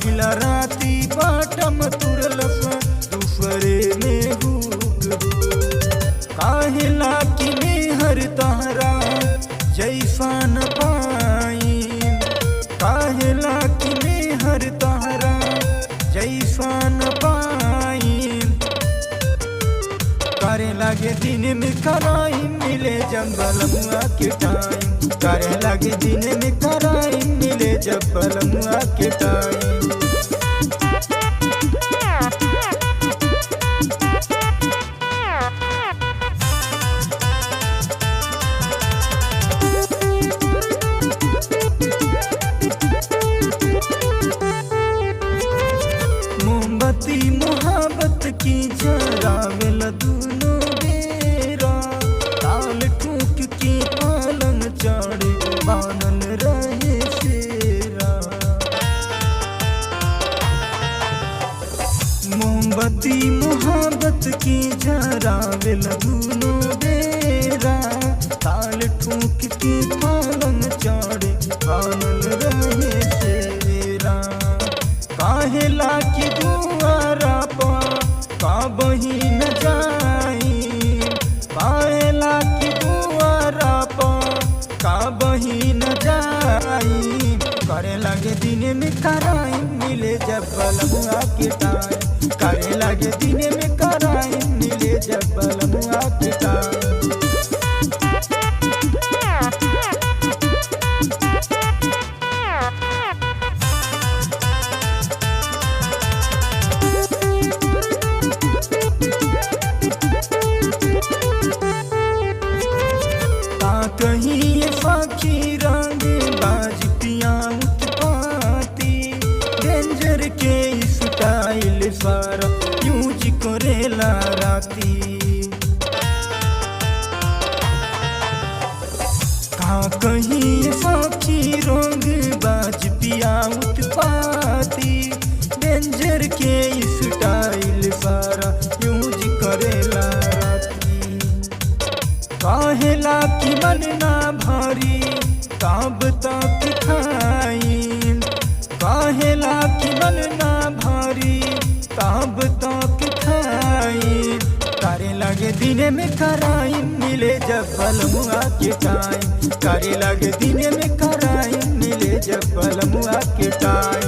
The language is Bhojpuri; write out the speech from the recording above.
पहिला राती बाटम तुरलस दूसरे में हुक काहेला कि मेहर तहरा जैसा न पाई काहेला कि मेहर तहरा जैसा न पाई करे लगे दिन में कराई मिले जब बलमुआ के टाइम करे लगे दिन में कराई मिले जब बलमुआ के टाइम मोमबत्ती मोहब्बत की जरावेल दूनो बेरा ताल ठोक के पालन चढ़े बानल रहे शेरा मोमबत्ती मोहब्बत की जरावेल दूनो बेरा ताल ठोक के पालन चढ़े बानल रहे शेरा काहेला कि दुआरा पा का बही न जाई काहेला कि दुआरा पा का बही न जाई करे लगे दिन में कराई मिले जब बलमुआ के टाइम करे लगे दिन में कराई मिले जब बलमुआ के टाइम कहीं फाकी रंग बाज पिया उत्पाती डेंजर के स्टाइल सारा यूज करेला राती कहीं फाकी रंग बाज पिया उत्पाती डेंजर के स्टाइल सारा यूज करेला काहेला कि मन ना भारी तब तक खाई काहेला कि मन ना भारी तब तक खाई करे लगे दिन में कराई मिले जब बलमुआ के टाइम करे लगे दिन में कराई मिले जब बलमुआ के टाइम